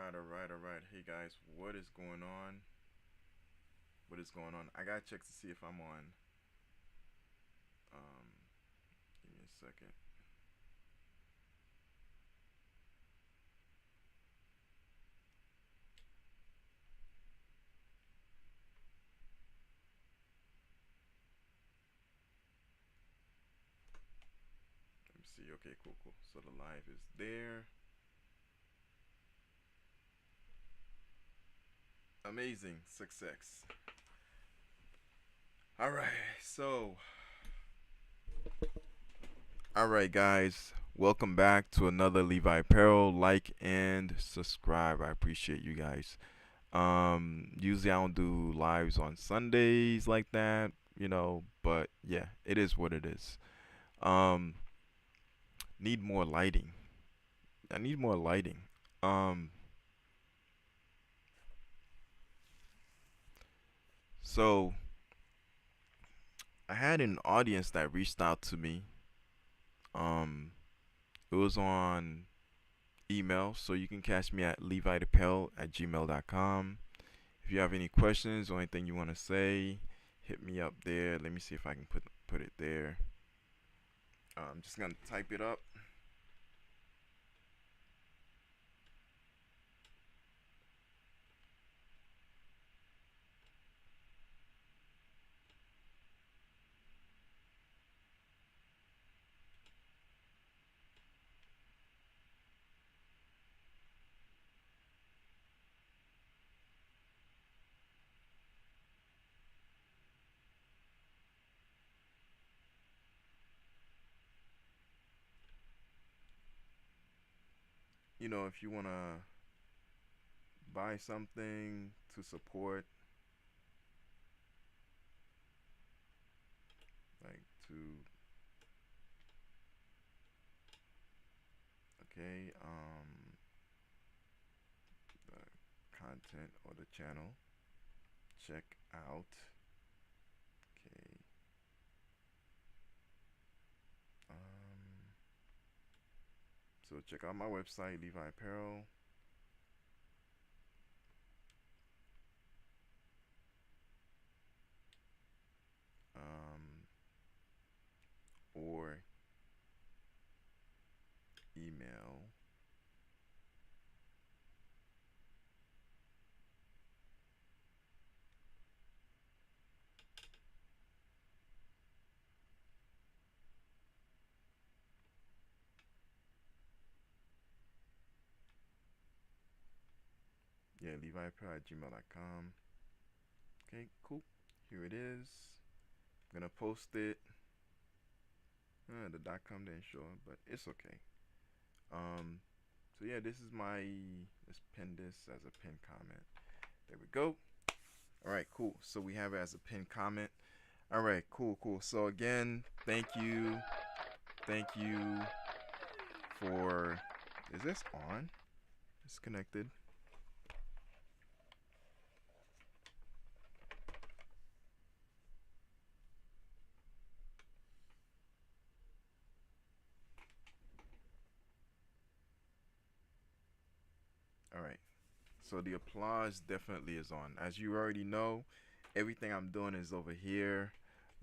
All right. Hey guys, what is going on? What is going on? I gotta check to see if I'm on. Um, Give me a second. Let me see. Okay, cool. So the live is there. Amazing success. All right. So, all right, guys. Welcome back to another Levi Apparel. Like and subscribe. I appreciate you guys. Usually I don't do lives on Sundays like that, but yeah, it is what it is. Um, need more lighting. I need more lighting. Um, so I had an audience that reached out to me. Um, it was on email, so you can catch me at levitapel@gmail.com. If you have any questions or anything you want to say, hit me up there. Let me see if I can put it there. I'm just gonna type it up. If you wanna buy something to support, like to, okay, the content or the channel, check out. Okay. Um, so check out my website, Levi Apparel. Or email. Yeah, leviapparel@gmail.com. Okay, cool. Here it is. I'm gonna post it. The .com didn't show it, but it's okay. Um, so yeah, this is my. Let's pin this as a pin comment. There we go. All right, cool. So we have it as a pin comment. All right, cool. So again, thank you for. Is this on? It's connected. All right. So the applause definitely is on. As you already know, everything I'm doing is over here.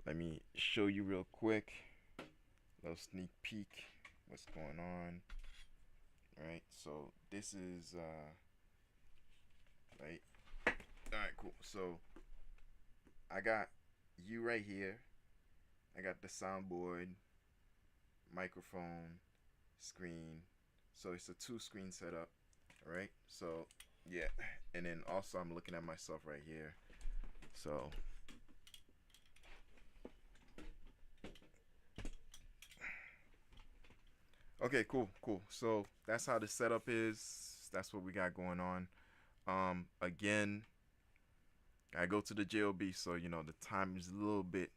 Let me show you real quick. Little sneak peek. What's going on? All right. So this is right. All right. Cool. So I got you right here. I got the soundboard, microphone, screen. So it's a two-screen setup. All right. So yeah, and then also I'm looking at myself right here. So okay, cool. So that's how the setup is. That's what we got going on. Again, I go to the job, so the time is a little bit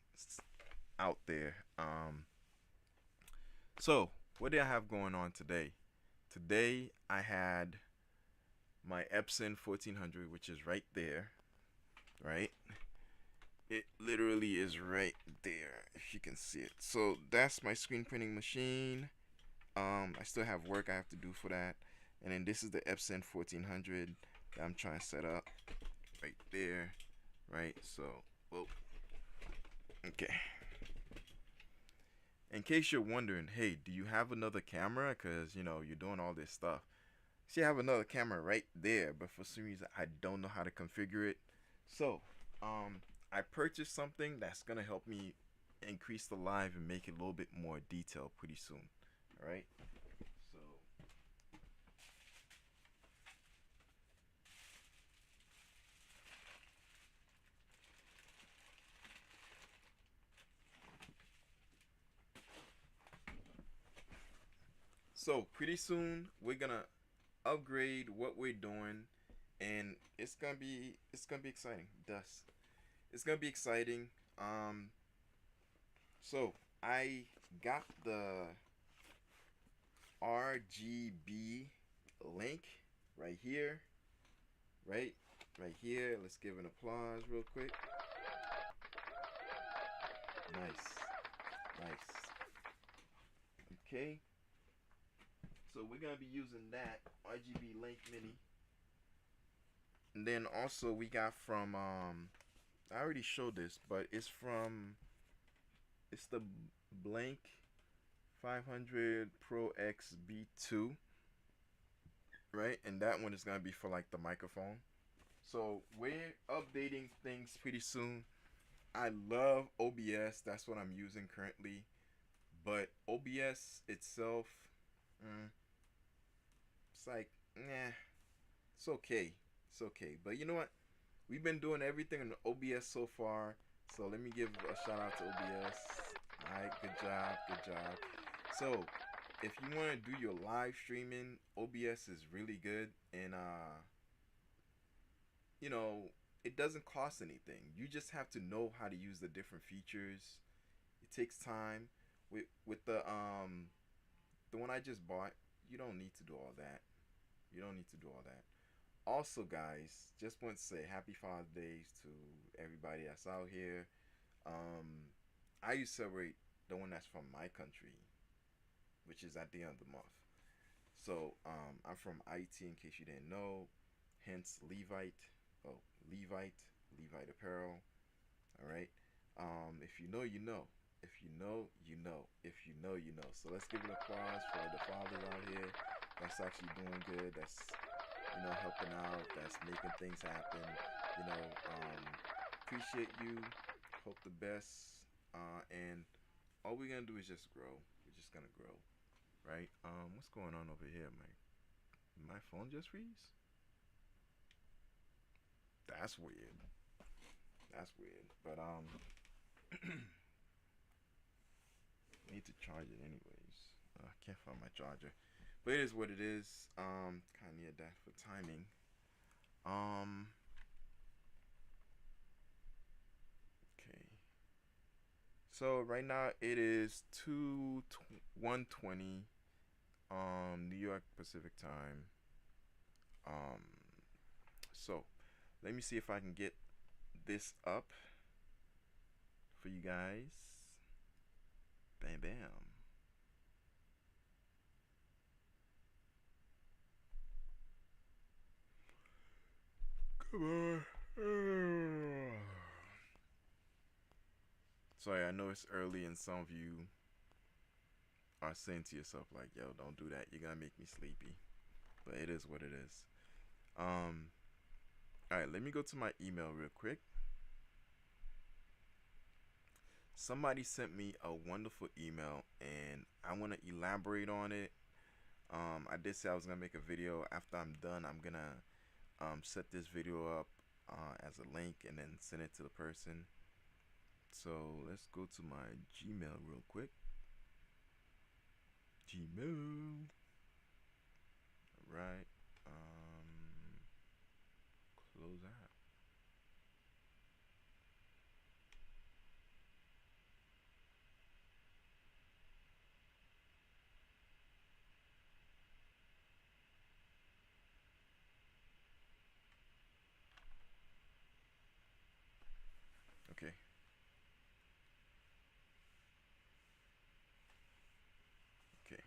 out there. So what did I have going on today? Today I had my Epson 1400, which is right there, right? It literally is right there, if you can see it. So that's my screen printing machine. I still have work I have to do for that, And then this is the Epson 1400 that I'm trying to set up right there, right? So, whoa, okay. In case you're wondering, hey, do you have another camera? Because, you know, you're doing all this stuff. See, I have another camera right there, but for some reason, I don't know how to configure it. So, I purchased something that's going to help me increase the live and make it a little bit more detailed pretty soon. All right? So, pretty soon, we're going to upgrade what we're doing, and it's gonna be exciting. Thus, it's gonna be exciting. Um, so I got the RGB link right here, right, right here. Let's give an applause real quick. Nice, nice. Okay, so we're gonna be using that RGB link mini, and then also we got from I already showed this, but it's the blank 500 Pro X B2, right? And that one is gonna be for like the microphone. So we're updating things pretty soon. I love OBS. That's what I'm using currently. But OBS itself, mm, it's like, nah, it's okay. It's okay. But you know what? We've been doing everything in OBS so far. So let me give a shout out to OBS. Alright, good job, good job. So if you want to do your live streaming, OBS is really good, and you know, it doesn't cost anything. You just have to know how to use the different features. It takes time. With the one I just bought, you don't need to do all that. You don't need to do all that. Also, guys, just want to say happy Father's Day to everybody that's out here. Um, I used to celebrate the one that's from my country, which is at the end of the month. So I'm from IT, in case you didn't know. Hence Levite. Oh, Levite, Levite apparel. All right. If you know, you know. If you know, you know. If you know, you know. So let's give an applause for the fathers out here. That's actually doing good. That's, you know, helping out. That's making things happen. You know, appreciate you. Hope the best. And all we're gonna do is just grow. We're just gonna grow, right? What's going on over here? My phone just freeze. That's weird. That's weird. But need to charge it anyways. I can't find my charger. But it is what it is. Kind of need that for timing. Um, okay. So right now it is 1:20 New York Pacific time. Um, so let me see if I can get this up for you guys. Bam bam. Come on. Sorry, I know it's early and some of you are saying to yourself like, yo, don't do that. You're gonna make me sleepy. But it is what it is. Alright, let me go to my email real quick. Somebody sent me a wonderful email and I want to elaborate on it. I did say I was gonna make a video. After I'm done, I'm gonna set this video up as a link and then send it to the person. So let's go to my Gmail real quick. Gmail. Right. Close out. Okay. Okay.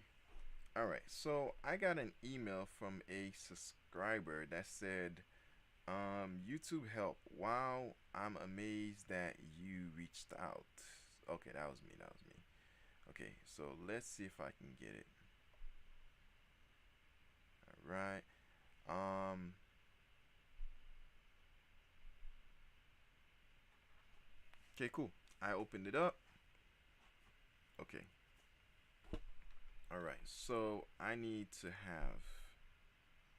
All right, so I got an email from a subscriber that said, YouTube help. Wow, I'm amazed that you reached out. Okay, that was me. That was me. Okay, so let's see if I can get it. All right. Um. Okay, cool. I opened it up. Okay. All right. So I need to have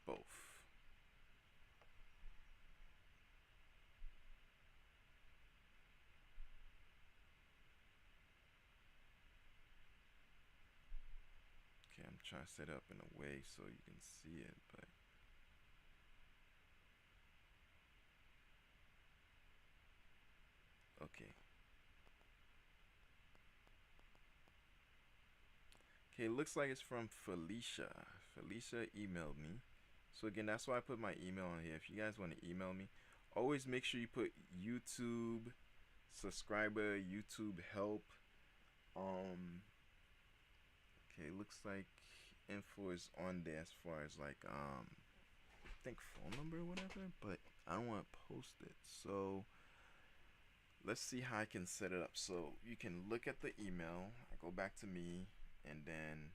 both. Okay, I'm trying to set it up in a way so you can see it, but okay. Okay, it looks like it's from Felicia. Felicia emailed me. So again, that's why I put my email on here. If you guys want to email me, always make sure you put YouTube subscriber, YouTube help. Um, okay, looks like info is on there as far as like I think phone number or whatever, but I don't want to post it. So let's see how I can set it up. So you can look at the email. I go back to me, and then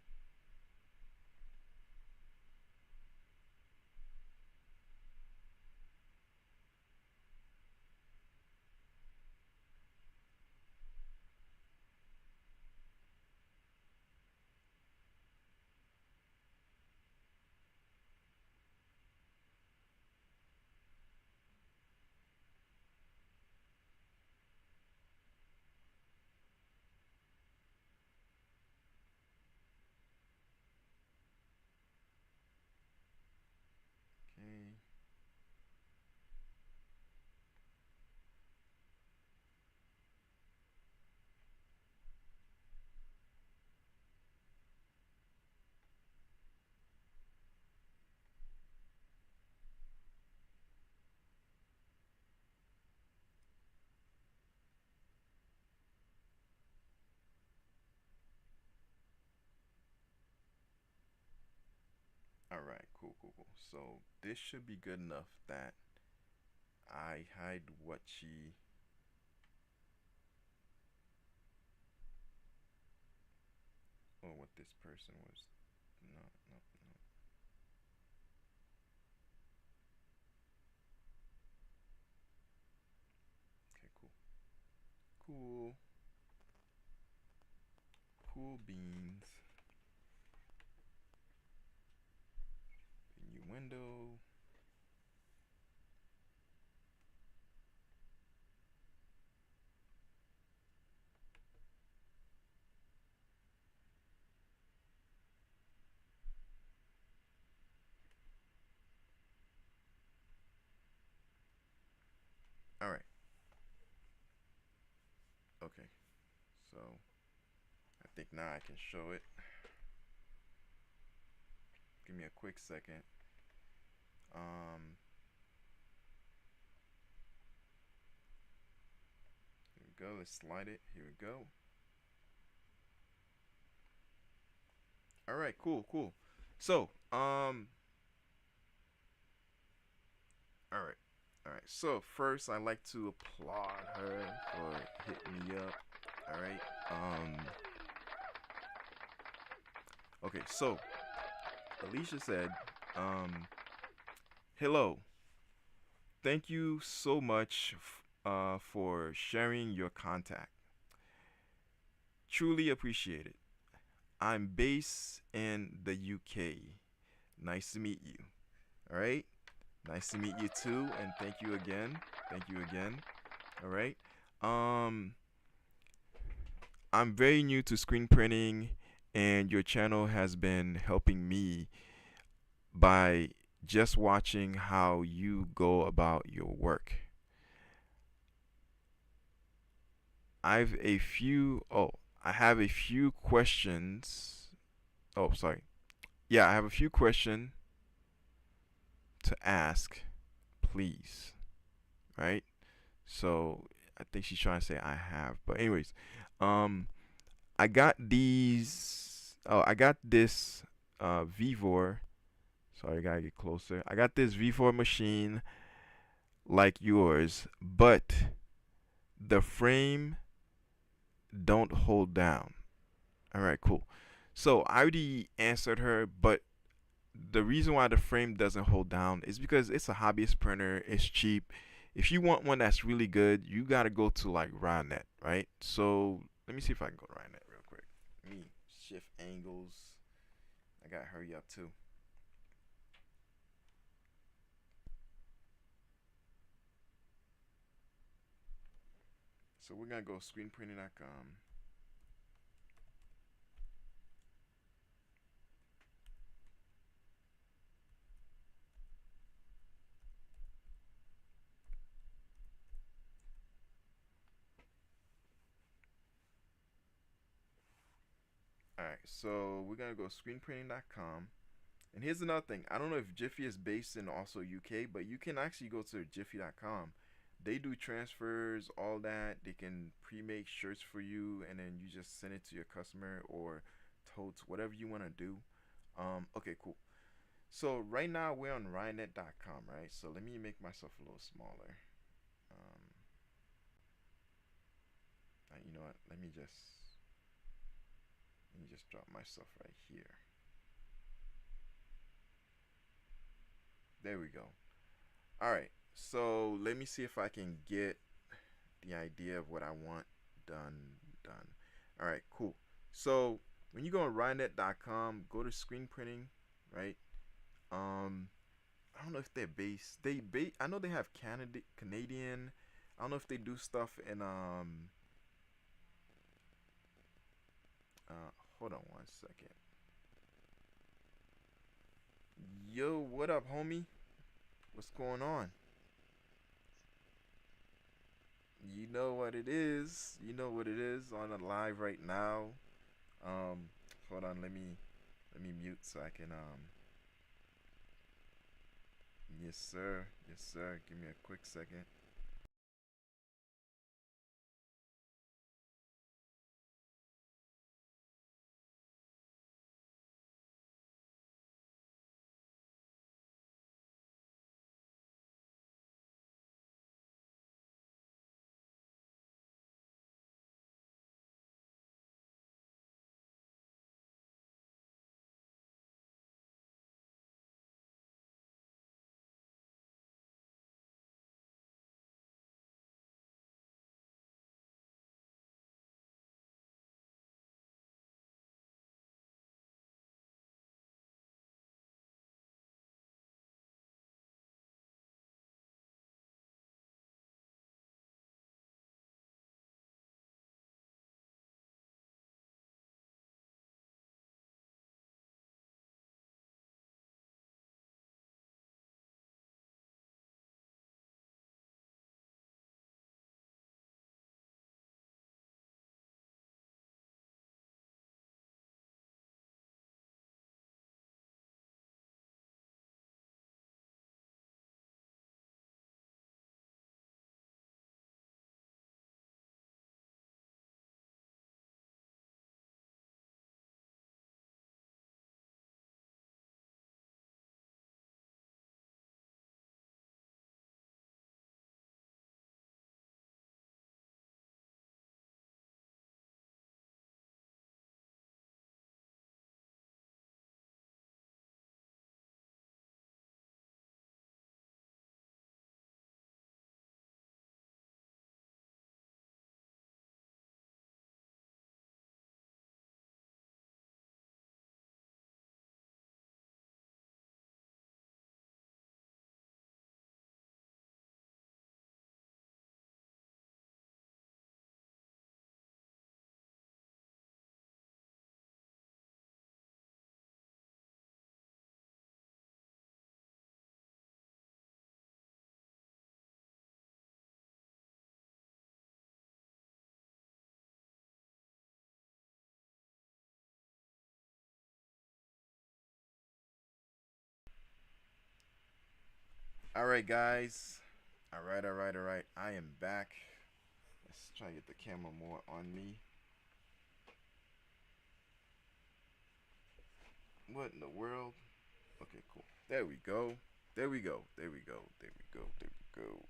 okay. All right, cool, cool, cool. So this should be good enough that I hide what she or what this person was. No, no, no. Okay, cool, cool, cool beans. New window. All right. Okay. So I think now I can show it. Give me a quick second. Um, Here we go. Let's slide it. Here we go. All right. Cool. Cool. So, all right. All right. So first, I like to applaud her for hitting me up. All right. Okay. So Alicia said, um, "Hello. Thank you so much for sharing your contact. Truly appreciate it. I'm based in the UK. Nice to meet you. All right. Nice to meet you too, and thank you again. Thank you again. All right. Um, I'm very new to screen printing, and your channel has been helping me by just watching how you go about your work. I've a few. Oh, I have a few questions. Oh, sorry. Yeah, I have a few questions to ask, please. Right? So I think she's trying to say I have. But anyways, um, I got these. Oh, I got this V4. Sorry, I gotta get closer. I got this V4 machine like yours, but the frame don't hold down. All right, cool. So I already answered her, but the reason why the frame doesn't hold down is because it's a hobbyist printer. It's cheap. If you want one that's really good, you gotta go to like Rynet, right? So let me see if I can go to Rynet real quick. Let me shift angles. I gotta hurry up too. So we're gonna go screenprinting.com. All right, so we're gonna go screenprinting.com. And here's another thing. I don't know if Jiffy is based in also UK, but you can actually go to jiffy.com. They do transfers, all that. They can pre-make shirts for you, and then you just send it to your customer or totes, whatever you want to do. Okay, cool. So right now we're on Rynet.com, right? So let me make myself a little smaller. Um, you know what? Let me just drop myself right here. There we go. All right. So let me see if I can get the idea of what I want done. All right, cool. So when you go on Rynet.com, go to screen printing, right? Um, I don't know if they're based. I know they have Canadian. I don't know if they do stuff in hold on one second. Yo, what up, homie? What's going on? You know what it is. You know what it is on the live right now. Um, hold on, let me mute so I can yes sir. Yes sir. Give me a quick second. All right, guys. All right. I am back. Let's try to get the camera more on me. What in the world? Okay, cool. There we go. There we go. There we go. There we go. There we go.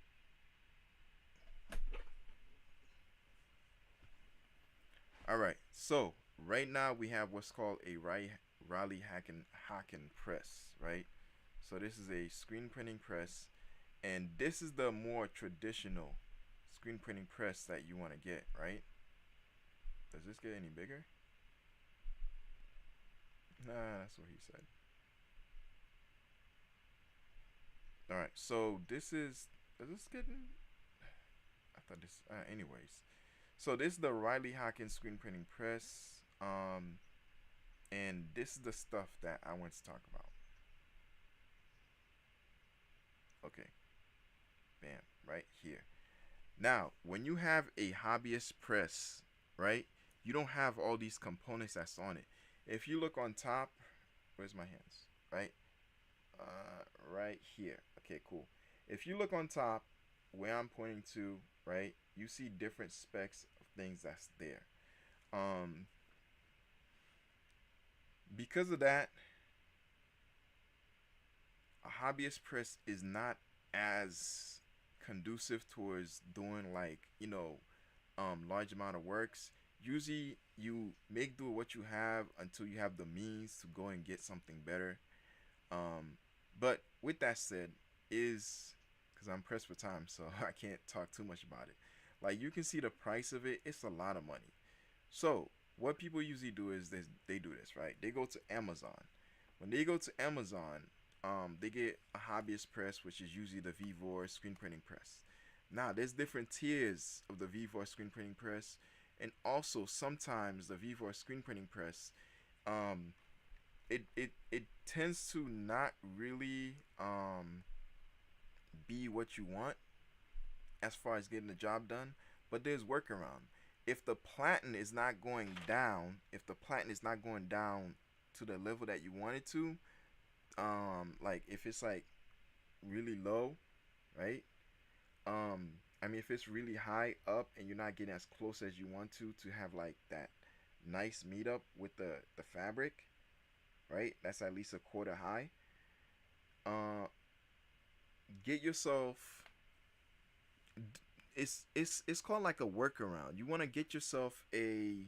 All right. So right now we have what's called a Raleigh Hacken press, right? So this is a screen printing press, and this is the more traditional screen printing press that you want to get, right? Does this get any bigger? Nah, that's what he said. All right. So this is. Is this getting? I thought this. Anyways, so this is the Riley Hawkins screen printing press. And this is the stuff that I want to talk about. Okay, bam, right here. Now, when you have a hobbyist press, right, you don't have all these components that's on it. If you look on top, where's my hands? Right, right here. Okay, cool. If you look on top, where I'm pointing to, right, you see different specs of things that's there. Um, because of that, a hobbyist press is not as conducive towards doing like large amount of works. Usually you make do with what you have until you have the means to go and get something better. Um, but with that said, is because I'm pressed for time, so I can't talk too much about it. Like you can see the price of it, it's a lot of money. So what people usually do is they do this, right? They go to Amazon. When they go to Amazon, they get a hobbyist press, which is usually the Vivor screen printing press. Now, there's different tiers of the Vivor screen printing press, and also sometimes the Vivor screen printing press, um, it tends to not really be what you want as far as getting the job done, but there's workaround. If the platen is not going down, if the platen is not going down to the level that you want it to, like if it's like really low, right? I mean if it's really high up and you're not getting as close as you want to have like that nice meetup with the fabric, right? That's at least a quarter high. Uh, get yourself. It's called like a workaround. You want to get yourself a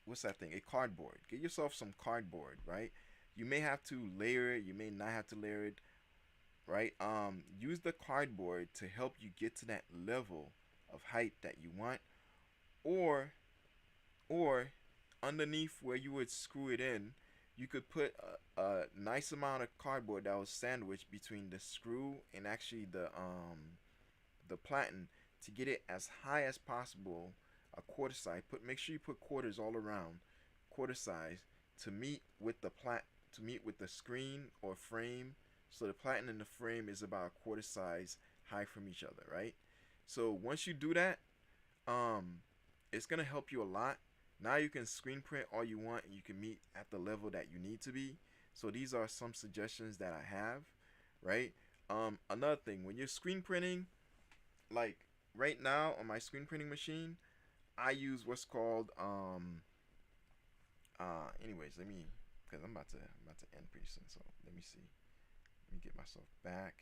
what's that thing? A cardboard. Get yourself some cardboard, right? You may have to layer it. You may not have to layer it, right? Use the cardboard to help you get to that level of height that you want, or or underneath where you would screw it in, you could put a nice amount of cardboard that was sandwiched between the screw and actually the platen to get it as high as possible, a quarter size. Make sure you put quarters all around, quarter size to meet with the to meet with the screen or frame. So the platen and the frame is about a quarter size high from each other, right? So once you do that, um, it's gonna help you a lot. Now you can screen print all you want and you can meet at the level that you need to be. So these are some suggestions that I have, right? Another thing, when you're screen printing, like right now on my screen printing machine, I use what's called anyways, let me because I'm about to end pretty soon, so let me see. Let me get myself back.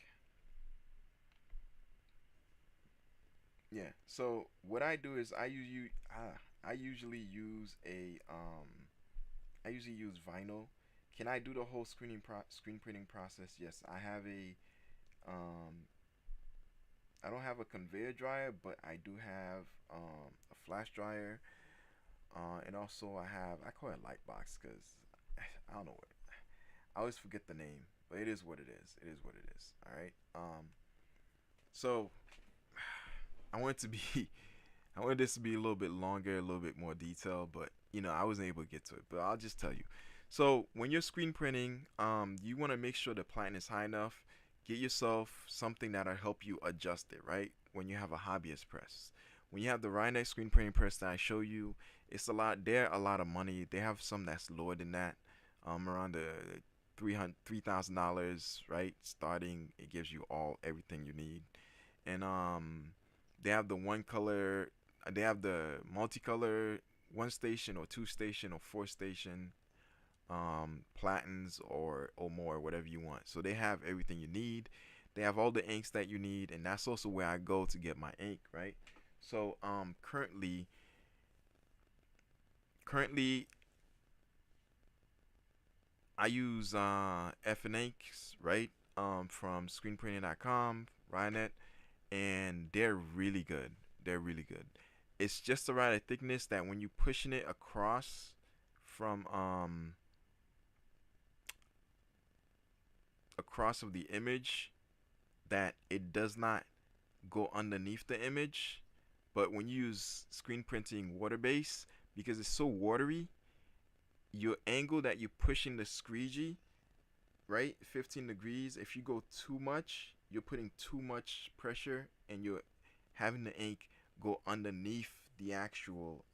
Yeah. So what I do is I usually use a I usually use vinyl. Can I do the whole screen printing process? Yes, I have a I don't have a conveyor dryer, but I do have a flash dryer. And also I call it light box because I don't know what I always forget the name, but it is what it is. It is what it is. All right. So I want it to be I wanted this to be a little bit longer, a little bit more detailed, but I wasn't able to get to it. But I'll just tell you. So when you're screen printing, you want to make sure the platen is high enough. Get yourself something that'll help you adjust it, right? When you have a hobbyist press. When you have the Rhinex screen printing press that I show you, it's a lot. They're a lot of money. They have some that's lower than that, around the $3,000, right? Starting, it gives you everything you need, and they have the one color, they have the multicolor, one station or two station or four station. platins or more, whatever you want. So they have everything you need. They have all the inks that you need, and that's also where I go to get my ink, right? So currently I use F and Inks, right? From screenprinting.com, Ryonet, and they're really good. They're really good. It's just the right thickness that when you pushing it across from across of the image, that it does not go underneath the image. But when you use screen printing water base, because it's so watery, your angle that you're pushing the squeegee, right, 15 degrees, if you go too much, you're putting too much pressure and you're having the ink go underneath the actual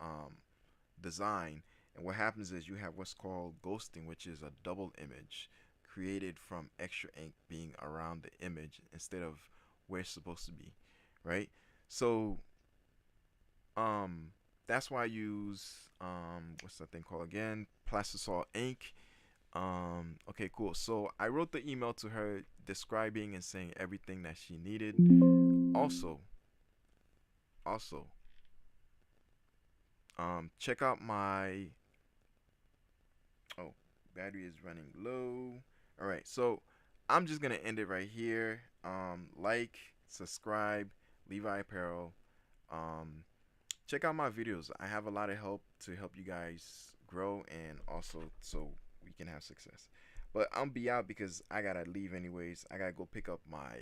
design. And what happens is you have what's called ghosting, which is a double image created from extra ink being around the image instead of where it's supposed to be, right? So um, that's why I use what's that thing called again? Plastisol ink. Okay, cool. So I wrote the email to her describing and saying everything that she needed. Also, also, check out my. Oh, battery is running low. All right, so I'm just gonna end it right here. Like, subscribe, Levi Apparel. Um, check out my videos. I have a lot of help to help you guys grow and also so we can have success. But I'm be out because I gotta leave anyways. I gotta go pick up my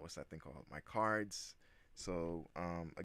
what's that thing called? My cards. So